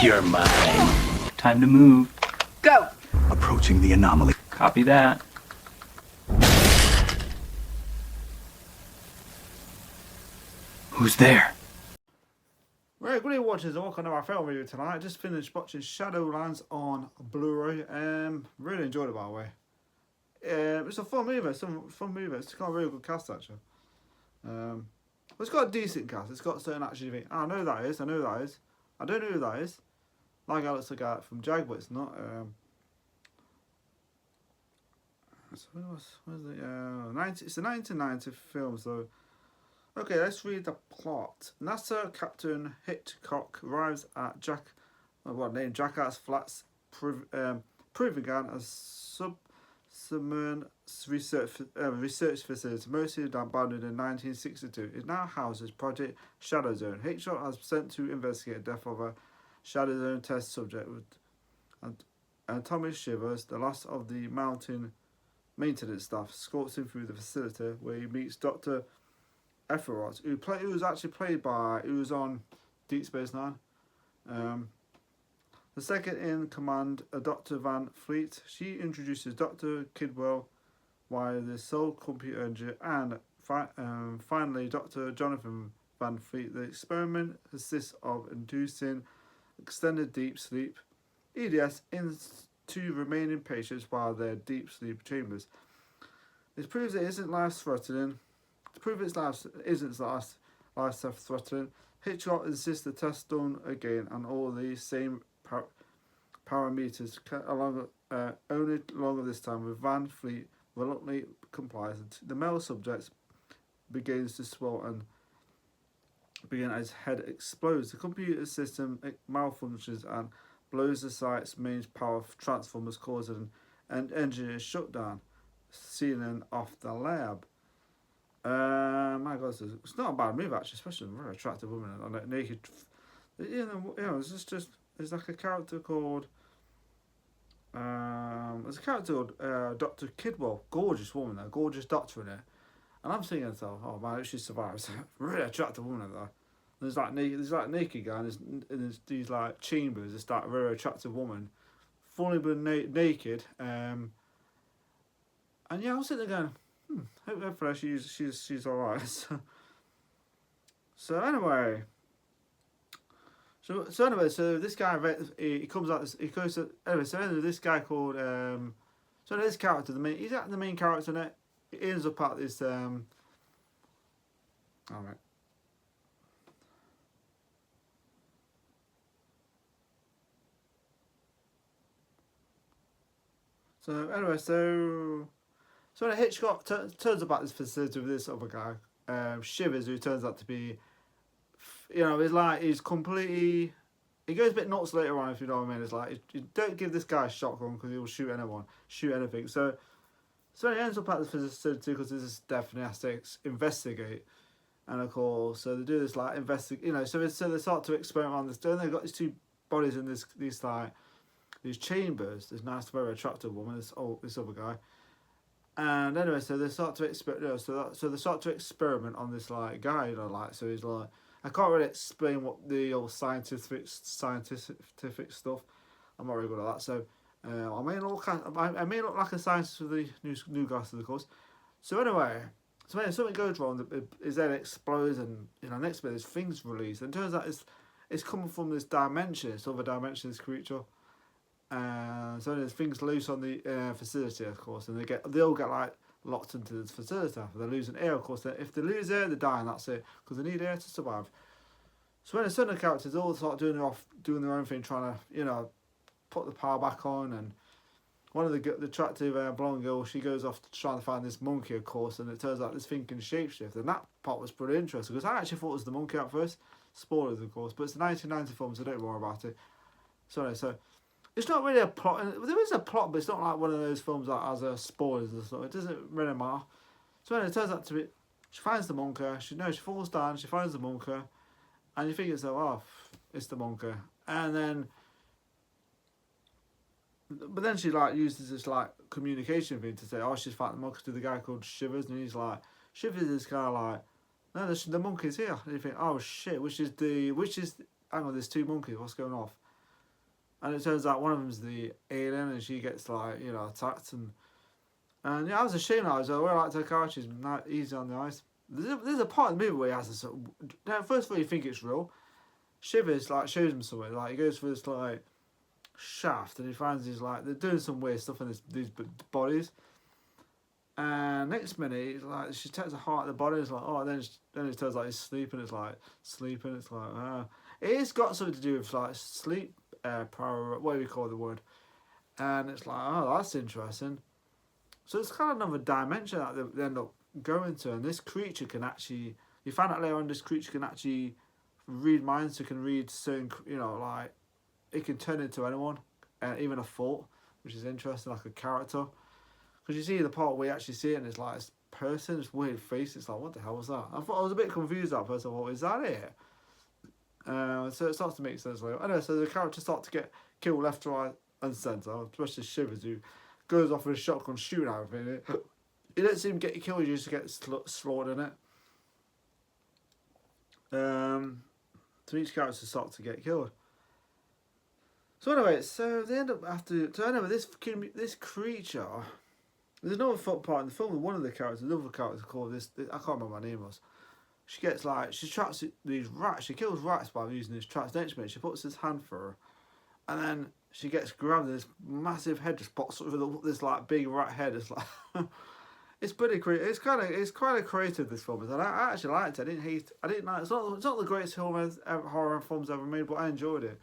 You're mine. Time to move. Go! Approaching the anomaly. Copy that. Who's there? Right, good evening watchers, and welcome to our film review tonight. I just finished watching Shadowlands on Blu-ray. Really enjoyed it, by the way. It's a fun movie. It's got a really good cast actually. It's got a decent cast. It's got certain actions you think, I know that is. I don't know who that is. Like I looks like a guy from Jag, but it's not. It's a 1990 film, so. Okay, let's read the plot. NASA Captain Hitchcock arrives at Jackass Flats, proving as submarine research facility, mostly abandoned in 1962. It now houses Project Shadowzone. Hitchcock has sent to investigate the death of a Shadowzone test subject, and Tommy Shivers, the last of the mountain maintenance staff, escorts him through the facility where he meets Dr. Efferot, who was actually played by, who was on Deep Space Nine. The second in command, Dr. Van Fleet. She introduces Dr. Kidwell, via the sole computer engineer, and finally Dr. Jonathan Van Fleet. The experiment consists of inducing extended deep sleep (EDS) into remaining patients while they're deep sleep chambers. This proves it isn't life-threatening. To prove its life isn't life-threatening, Hitchcock insists the test done again and all the same parameters only longer this time, with Van Fleet reluctantly complies. The male subject begins to swell and his head explodes. The computer system malfunctions and blows the site's main power transformers, causing an engineer shutdown, sealing off the lab. My God, it's not a bad move actually, especially a very attractive woman on a naked. It's just there's like a character called. There's a character called Dr. Kidwell, gorgeous woman there, gorgeous doctor in it, and I'm thinking to myself, oh man, if she survives, really attractive woman there. There's like naked guy, and there's these like chambers. It's that very attractive woman, fully but naked. And yeah, I was sitting there going. Hopefully she's alright. So anyway, this guy he comes out. He goes to, anyway. So anyway, this guy called this character, he's at the main character in it. He ends up at this alright. So anyway, so Hitchcock turns up at this facility with this other guy, Shivers, who turns out to be, he's completely, he goes a bit nuts later on, if you know what I mean. It's like, you don't give this guy a shotgun because he'll shoot anything. So he ends up at this facility because this is definitely has to investigate. And of course, so they do this like so they start to experiment on this. Then they've got these two bodies in these chambers. This nice, very attractive woman, this other guy. And anyway, so they start to experiment. So they start to experiment on this like guy, so he's like, I can't really explain what the old scientific stuff. I'm not really good at that. So I may look like a scientist with the new glasses, of course. So anyway, something goes wrong. His head explodes, and next bit there's things released, and it turns out it's coming from this dimension, this other dimension, this creature. So there's things loose on the facility, of course, and they all get like locked into this facility after they're losing air. Of course, if they lose air, they die, and that's it, because they need air to survive. So when certain characters all start doing their own thing, trying to put the power back on, and one of the attractive blonde girls, she goes off trying to find this monkey, of course, and it turns out this thing can shapeshift, and that part was pretty interesting because I actually thought it was the monkey at first. Spoilers, of course, but it's a 1990 film, so don't worry about it. So it's not really a plot. There is a plot, but it's not like one of those films that has spoilers and stuff. It doesn't really matter. So it turns out to be, she finds the monkey. She falls down. She finds the monkey, and you think it's it's the monkey. And then, but then she uses this communication thing to say, she's found the monkey to the guy called Shivers, and he's like, Shivers is kind of like, no, the monkey's here. And you think, oh shit, which is hang on, there's two monkeys. What's going off? and it turns out one of them's the alien, and she gets like attacked and yeah, I was ashamed. I was like, well, I like Takashi, she's not easy on the ice. There's a part of the movie where he has this. Now, first of all, you think it's real. Shivers like shows him something. Like he goes for this like shaft, and he finds these like they're doing some weird stuff in these bodies. And next minute, he's like she takes a heart of the body. It's like then it turns like he's sleeping. It's like sleeping. It's like it's got something to do with like sleep power. What do we call the word? And it's like that's interesting. So it's kind of another dimension that they end up going to, and this creature can actually. You find out later on, this creature can actually read minds. It can read certain, like it can turn into anyone, even a thought, which is interesting, like a character. Because you see the part where you actually see it, and it's like this person, this weird face. It's like, what the hell was that? I was a bit confused at first. I thought, is that it? So it starts to make sense later. Anyway, so the characters start to get killed left, right, and centre, especially Shivers, who goes off with a shotgun shooting everything. You don't see him get killed, you just get slaughtered in it. So each character starts to get killed. So anyway, so they end up this creature. There's another part in the film with one of the characters, another character called this. I can't remember what my name was. She gets like she traps these rats. She kills rats by using these traps. Next minute, she puts his hand for her, and then she gets grabbed, and this massive head just pops through this like big rat head. It's like it's pretty creative. It's kind of creative, this film, and I actually liked it. I didn't like. It's not the greatest horror films ever made, but I enjoyed it.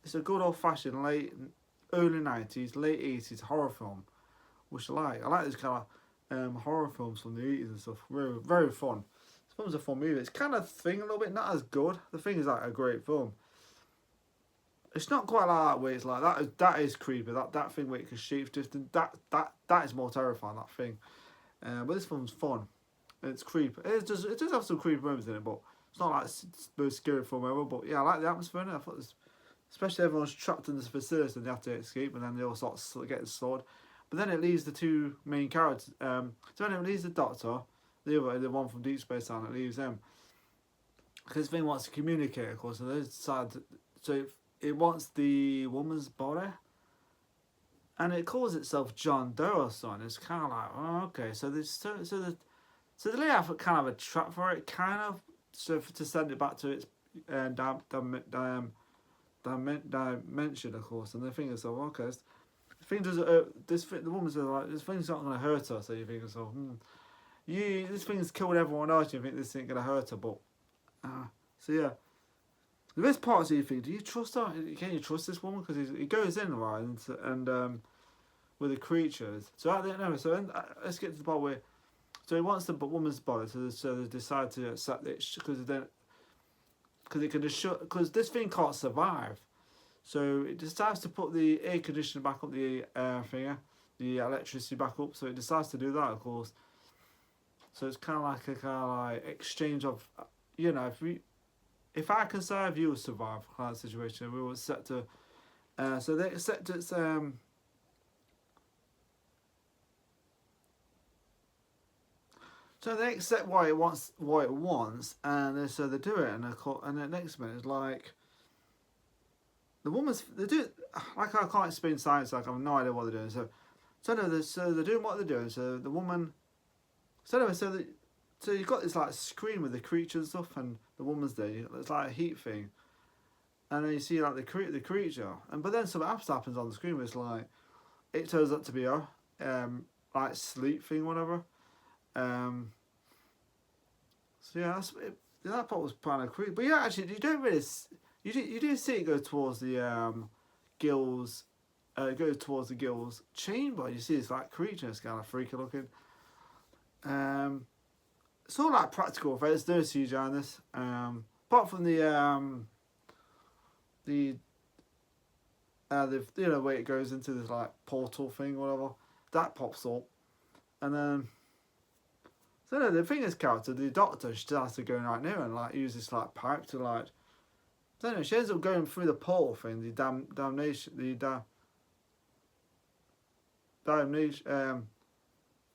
It's a good old fashioned early 90s, late 80s horror film, which I like. I like this kind of horror films from the 80s and stuff. Very very fun. This film's a fun movie. It's kind of Thing a little bit, not as good. The Thing is like a great film. It's not quite like that where it's like that is creepy. That thing where it can shape shift, and that is more terrifying. That thing. But this film's fun. It's creepy. It does have some creepy moments in it, but it's not like the most scary film ever. But yeah, I like the atmosphere in it. I thought especially everyone's trapped in this facility and they have to escape, and then they all start getting slaughtered. But then it leaves the two main characters. So then it leaves the Doctor, the one from Deep Space Nine. It leaves them because Thing wants to communicate, of course, and they decide. So it wants the woman's body. And it calls itself John Doe or something. It's kind of like, oh, okay. So they lay out kind of a trap for it, kind of, so to send it back to its dimension, of course. And the thing is, so okay, the thing does the woman says like, this thing's not going to hurt her. So you think so, this thing's killed everyone else. You think this ain't going to hurt her, but so yeah. The best part is you think, do you trust her? Can you trust this woman? Because he goes in right and with the creatures. So at the end, let's get to the part where he wants the woman's body. So they decide to accept it because it can just because this thing can't survive. So it decides to put the air conditioner back up, the the electricity back up. So it decides to do that, of course. So it's kind of like exchange of, if I can survive, you will survive kind of situation. We were set to, so they accept its so they accept what it wants, and so they do it, and the next minute is like, they do it, like I can't explain science, like I have no idea what they're doing. So they're doing what they're doing. So the woman, so you've got this like screen with the creature and stuff, and the woman's there. It's like a heat thing, and then you see like the creature, but then something else happens on the screen. Where it's like it turns out to be her, like sleep thing, whatever. So yeah, that part was kind of creepy. But yeah, actually, you don't really you do see it go towards the gills, go towards the gills chamber. You see this like creature, it's kind of freaky looking. It's all like practical effects. There's no CGI in this. Apart from the way it goes into this like portal thing, whatever, that pops up, and then so no, the thing is, character, the Doctor, she has to go right near and like use this like pipe to like. So anyway, she ends up going through the portal thing, the damnation,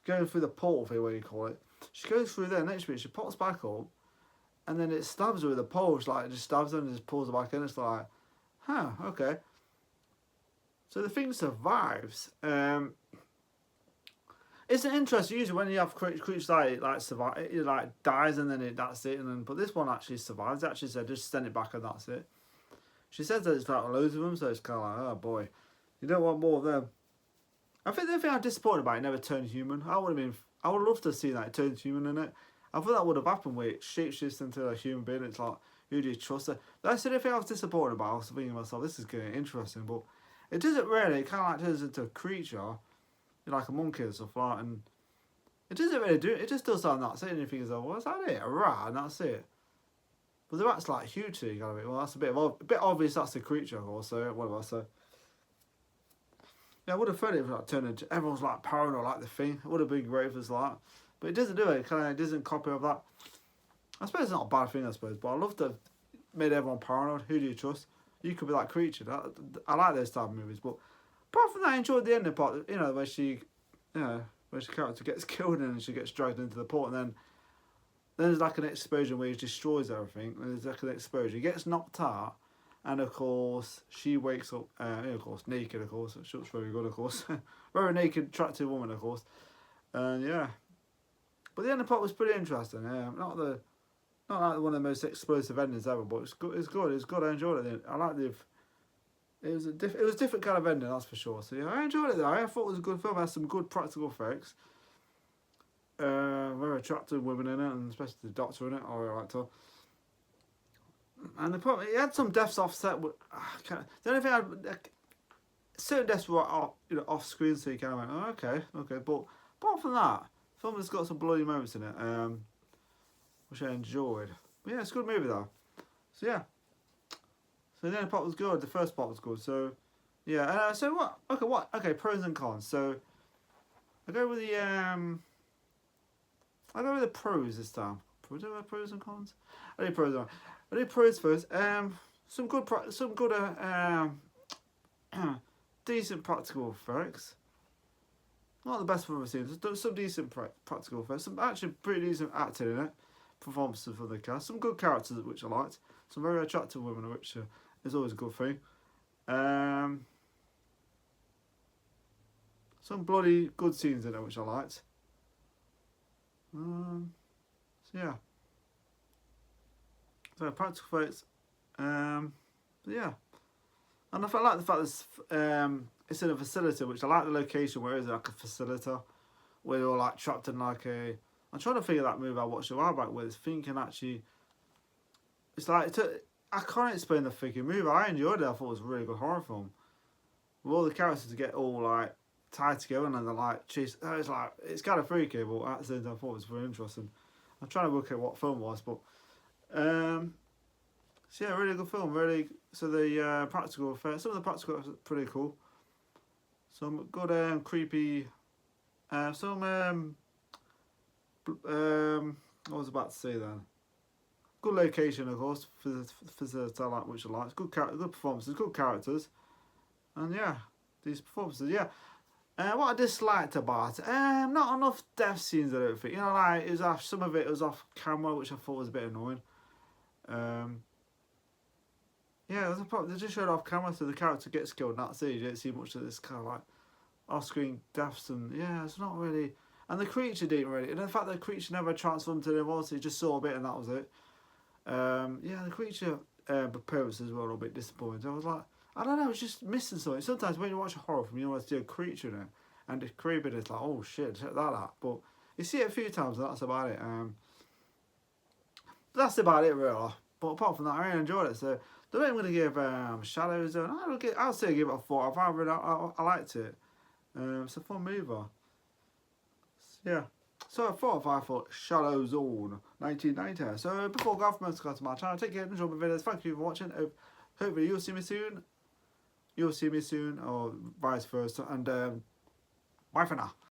going through the portal thing, what you call it. She goes through there. Next minute, she pops back up, and then it stabs her with a pole. It's like it just stabs her and just pulls her back in. It's like, okay. So the thing survives. It's an interesting. Usually when you have creatures like survive, it like dies and then that's it. And then but this one actually survives. It actually said just send it back and that's it. She says that it's like loads of them, so it's kind of like, oh boy, you don't want more of them. I think the thing I'm disappointed about it never turned human. I would have loved to see that it turned human in it. I thought that would have happened where it shapeshifts into a human being. It's like, who do you trust? That's the thing I was disappointed about. I was thinking to myself, this is getting interesting, but it doesn't really. It kind of like turns into a creature, like a monkey and stuff like that, and it doesn't really do it. It just does that and that's it. And you think, well, is that it? A rat and that's it. But the rat's like huge, so you gotta be, well, that's a bit obvious. That's the creature, of course. So whatever. So yeah, I would have thought it was like turned into everyone's like paranoid, like the thing. It would have been great if it was like, but it doesn't do it. It kind of doesn't copy of that. I suppose it's not a bad thing, I suppose, but I love to have made everyone paranoid. Who do you trust? You could be that creature. I like those type of movies, but apart from that, I enjoyed the ending part. You know, where she, where the character gets killed and she gets dragged into the port, and then there's like an explosion where he destroys everything. And there's like an explosion. He gets knocked out, and of course she wakes up. Of course, naked. Of course, she looks very good. Of course, very naked, attractive woman. Of course, and yeah. But the ending part was pretty interesting. Yeah, not like one of the most explosive endings ever, but it's good. It's good. It's good. I enjoyed it. I like the. It was a different kind of ending, that's for sure. So yeah, I enjoyed it though. I thought it was a good film. It had some good practical effects. Very attractive women in it, and especially the doctor in it. I really liked her. And it had some deaths offset. But the only thing certain deaths were off screen, so you kind of went, oh, okay. But apart from that, the film has got some bloody moments in it, which I enjoyed. But yeah, it's a good movie though. So yeah. So the only part was good. The first part was good. So yeah. So what? Okay. Pros and cons. So I go with the pros this time. Pros and cons. I do pros. I do pros first. Some good decent practical effects. Not the best I've ever seen. Some decent practical effects. Some actually pretty decent acting in it. Performances for the cast. Some good characters which I liked. Some very attractive women which is always a good thing. Some bloody good scenes in it which I liked. So yeah. So practical effects. Yeah. And I like the fact that it's in a facility, which I like the location where it's like a facility where you're like trapped in like a. I'm trying to figure that movie I watched a while back with. Thinking actually, it's like I can't explain the freaking movie. I enjoyed it. I thought it was a really good horror film. With all the characters to get all like tied together and then they're like, jeez, it's kind of freaky, but at the same time I thought it was very interesting. I'm trying to work out what film it was, but so yeah, really good film. Really, so the practical effects, some of the practical effects are pretty cool. Some good creepy, some what was I about to say then? Good location, of course, for the like which I like. Good performances, good characters, and yeah, these performances, yeah. What I disliked about it, not enough death scenes. I don't think. You know, like some of it was off camera, which I thought was a bit annoying. Yeah, there's a problem. They just showed off camera, so the character gets killed. And that's it. You don't see much of this kind of like off-screen deaths, and yeah, it's not really. And the creature didn't really. And the fact that the creature never transformed to the monster, you just saw a bit, and that was it. Yeah, the creature performances were a little bit disappointing. I was like, I don't know, it's just missing something. Sometimes when you watch a horror film, you want to see a creature in it, and the creepy is like, oh shit, check that out. But you see it a few times, and that's about it. That's about it, really. But apart from that, I really enjoyed it. So the way I'm going to give Shadowzone, I'll say give it a 4. I liked it. It's a fun movie. So, yeah. So a 4 or 5 for Shadowzone 1990. So before I go off, subscribe to my channel. Take care, enjoy my videos. Thank you for watching. Hopefully you'll see me soon. You'll see me soon, or vice versa. And bye for now.